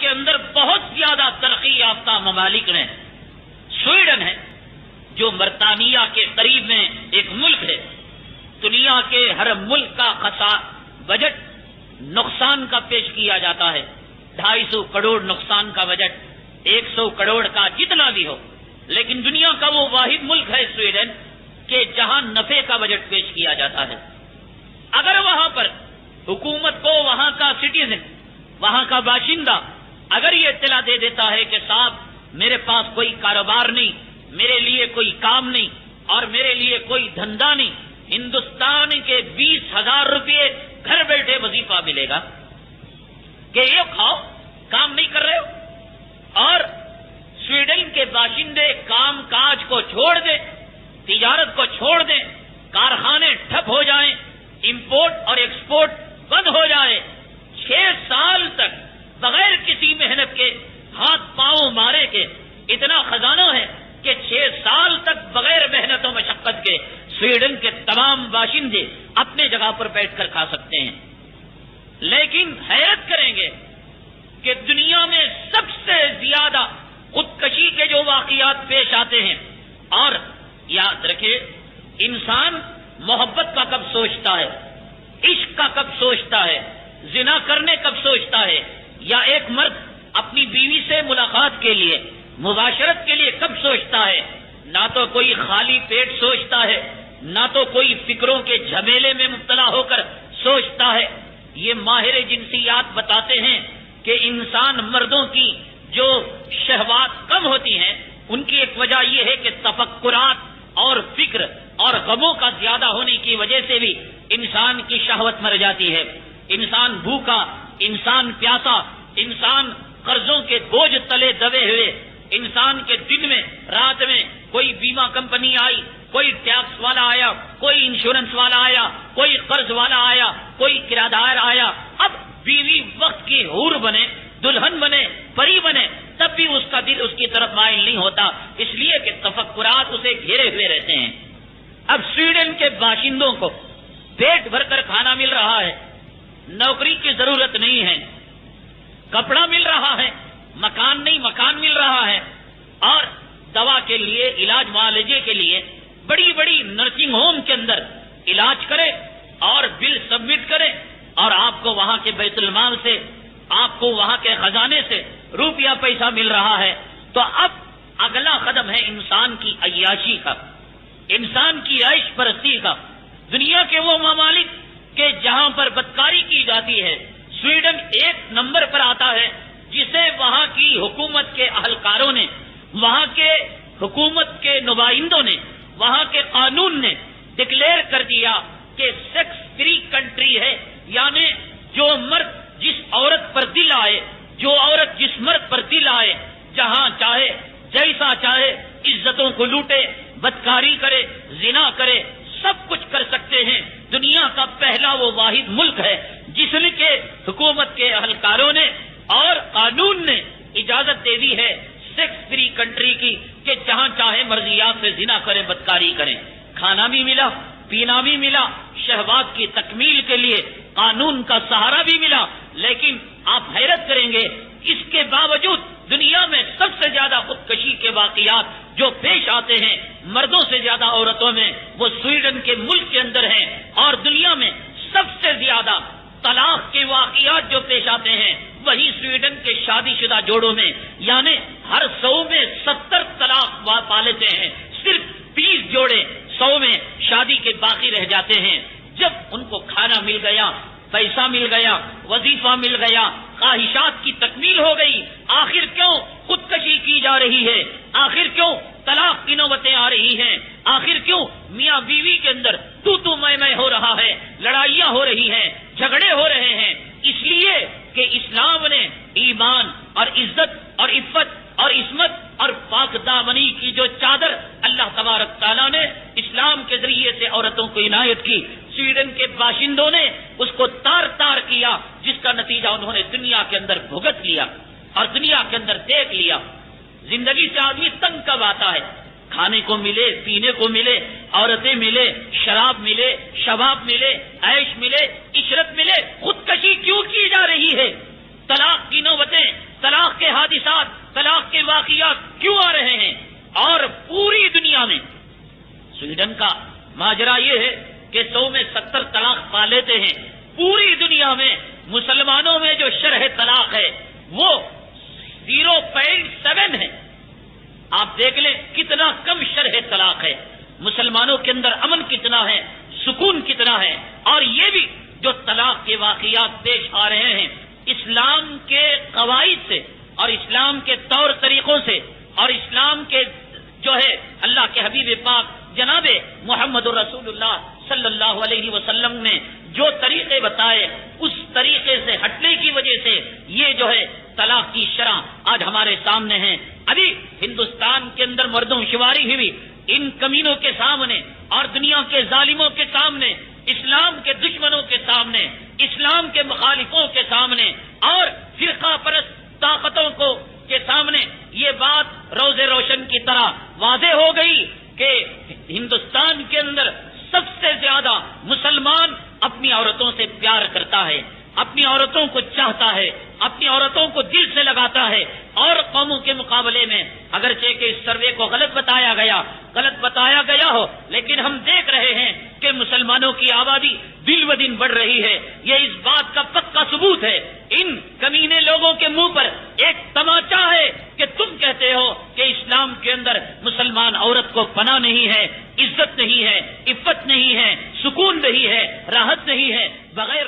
کے اندر بہت زیادہ ترقی یافتہ ممالک نے. سویڈن ہے جو برطانیہ کے قریب میں ایک ملک ہے. دنیا کے ہر ملک کا بجٹ نقصان کا پیش کیا جاتا ہے. 250 کروڑ نقصان کا بجٹ, 100 کروڑ کا جتنا بھی ہو, لیکن دنیا کا وہ واحد ملک ہے سویڈن کہ جہاں نفع کا بجٹ پیش کیا جاتا ہے. اگر وہاں پر حکومت کو وہاں کا سٹیزن, وہاں کا باشندہ اگر یہ اطلاع دے دیتا ہے کہ صاحب میرے پاس کوئی کاروبار نہیں, میرے لیے کوئی کام نہیں اور میرے لیے کوئی دھندا نہیں, ہندوستان کے 20,000 روپئے گھر بیٹھے وظیفہ ملے گا کہ یہ کھاؤ, کام نہیں کر رہے ہو. اور سویڈن کے باشندے کام کاج کو چھوڑ دیں, تجارت کو چھوڑ دیں, کارخانے ٹھپ ہو جائیں, امپورٹ اور ایکسپورٹ بند ہو جائے, 6 سال تک بغیر کسی محنت کے, ہاتھ پاؤں مارے کے, اتنا خزانہ ہے کہ 6 سال تک بغیر محنت و مشقت کے سویڈن کے تمام باشندے اپنے جگہ پر بیٹھ کر کھا سکتے ہیں. لیکن حیرت کریں گے کہ دنیا میں سب سے زیادہ خودکشی کے جو واقعات پیش آتے ہیں, اور یاد رکھے انسان محبت کا کب سوچتا ہے, عشق کا کب سوچتا ہے, زنا کرنے کب سوچتا ہے, یا ایک مرد اپنی بیوی سے ملاقات کے لیے, مباشرت کے لیے کب سوچتا ہے. نہ تو کوئی خالی پیٹ سوچتا ہے, نہ تو کوئی فکروں کے جھمیلے میں مبتلا ہو کر سوچتا ہے. یہ ماہر جنسیات بتاتے ہیں کہ انسان مردوں کی جو شہوات کم ہوتی ہیں ان کی ایک وجہ یہ ہے کہ تفکرات اور فکر اور غموں کا زیادہ ہونے کی وجہ سے بھی انسان کی شہوت مر جاتی ہے. انسان بھوکا, انسان پیاسا, انسان قرضوں کے بوجھ تلے دبے ہوئے, انسان کے دن میں رات میں کوئی بیمہ کمپنی آئی, کوئی ٹیکس والا آیا, کوئی انشورنس والا آیا, کوئی قرض والا آیا, کوئی کرایہ آیا. اب بیوی وقت کی حور بنے, دلہن بنے, پری بنے, تب بھی اس کا دل اس کی طرف مائل نہیں ہوتا, اس لیے کہ تفکرات اسے گھیرے ہوئے رہتے ہیں. اب سویڈن کے باشندوں کو پیٹ بھر کر کھانا مل رہا ہے, نوکری کی ضرورت نہیں ہے, کپڑا مل رہا ہے, مکان نہیں مکان مل رہا ہے, اور دوا کے لیے, علاج معالجے کے لیے بڑی بڑی نرسنگ ہوم کے اندر علاج کرے اور بل سبمٹ کرے, اور آپ کو وہاں کے بیت المال سے, آپ کو وہاں کے خزانے سے روپیہ پیسہ مل رہا ہے. تو اب اگلا قدم ہے انسان کی عیاشی کا, انسان کی عیش پرستی کا. دنیا کے وہ ممالک کہ جہاں پر بدکاری کی جاتی ہے, سویڈن 1 نمبر پر آتا ہے, جسے وہاں کی حکومت کے اہلکاروں نے, وہاں کے حکومت کے نمائندوں نے, وہاں کے قانون نے ڈکلیئر کر دیا کہ سیکس فری کنٹری ہے. یعنی جو مرد جس عورت پر دل آئے, جو عورت جس مرد پر دل آئے, جہاں چاہے جیسا چاہے عزتوں کو لوٹے, بدکاری کرے, زنا کرے, سب کچھ کر سکتے ہیں. دنیا کا پہلا وہ واحد ملک ہے جس نے کے حکومت کے اہلکاروں نے اور قانون نے اجازت دے دی ہے سیکس فری کنٹری کی, کہ جہاں چاہے مرضیات سے زنا کریں, بدکاری کریں. کھانا بھی ملا, پینا بھی ملا, شہوات کی تکمیل کے لیے قانون کا سہارا بھی ملا. لیکن آپ حیرت کریں گے اس کے باوجود دنیا میں سب سے زیادہ خودکشی کے واقعات جو پیش آتے ہیں مردوں سے زیادہ عورتوں میں, وہ سویڈن کے ملک کے اندر ہیں. اور دنیا میں سب سے زیادہ طلاق کے واقعات جو پیش آتے ہیں وہی سویڈن کے شادی شدہ جوڑوں میں, یعنی ہر 100 میں 70 طلاق پا لیتے ہیں. صرف 20 جوڑے 100 میں شادی کے باقی رہ جاتے ہیں. جب ان کو کھانا مل گیا, پیسہ مل گیا, وظیفہ مل گیا, خواہشات کی تکمیل ہو گئی, آخر کیوں خودکشی کی جا رہی ہے, آخر کیوں طلاق کی نوبتیں آ رہی ہیں, آخر کیوں میاں بیوی کے اندر تو میں ہو رہا ہے, لڑائیاں ہو رہی ہیں, جھگڑے ہو رہے ہیں؟ اس لیے کہ اسلام نے ایمان اور عزت اور عفت اور عصمت اور پاک دامنی کی جو چادر اللہ تبارک تعالیٰ نے اسلام کے ذریعے سے عورتوں کو عنایت کی, سویڈن کے باشندوں نے اس کو تار تار کیا, جس کا نتیجہ انہوں نے دنیا کے اندر بھگت لیا اور دنیا کے اندر دیکھ لیا. زندگی سے آدمی تنگ کب آتا ہے؟ کھانے کو ملے, پینے کو ملے, عورتیں ملے, شراب ملے, شباب ملے, عیش ملے, عشرت ملے. خودکشی کیوں کی جا رہی ہے؟ طلاق کی نوبتیں, طلاق حادثات، طلاق کے واقعات کیوں آ رہے ہیں؟ اور پوری دنیا میں سویڈن کا ماجرا یہ ہے کہ 100 میں 70 طلاق پا لیتے ہیں. پوری دنیا میں مسلمانوں میں جو شرح طلاق ہے وہ 0.7 ہے. آپ دیکھ لیں کتنا کم شرح طلاق ہے. مسلمانوں کے اندر امن کتنا ہے، سکون کتنا ہے. اور یہ بھی جو طلاق کے واقعات پیش آ رہے ہیں اسلام کے قواعد سے اور اسلام کے طور طریقوں سے اور اسلام کے جو ہے اللہ کے حبیب پاک جناب محمد رسول اللہ صلی اللہ علیہ وسلم نے جو طریقے بتائے اس طریقے سے ہٹنے کی وجہ سے یہ جو ہے طلاق کی شرح آج ہمارے سامنے ہیں. ابھی ہندوستان کے اندر مردوں شماری ہوئی ان کمینوں کے سامنے اور دنیا کے ظالموں کے سامنے، اسلام کے دشمنوں کے سامنے، اسلام کے مخالفوں کے سامنے اور فرقہ پرست طاقتوں کو کے سامنے یہ بات روز روشن کی طرح واضح ہو گئی کہ ہندوستان کے اندر سب سے زیادہ مسلمان اپنی عورتوں سے پیار کرتا ہے، اپنی عورتوں کو چاہتا ہے، اپنی عورتوں کو دل سے لگاتا ہے. اور قوموں کے مقابلے میں اگرچہ کہ اس سروے کو غلط بتایا گیا ہو لیکن ہم دیکھ رہے ہیں کہ مسلمانوں کی آبادی دن ب دن بڑھ رہی ہے. یہ اس بات کا پکا ثبوت ہے. ان کمینے لوگوں کے منہ پر ایک تماچا ہے کہ تم کہتے ہو کہ اسلام کے اندر مسلمان عورت کو پناہ نہیں ہے، عزت نہیں ہے، عفت نہیں ہے، سکون نہیں ہے، راحت نہیں ہے. بغیر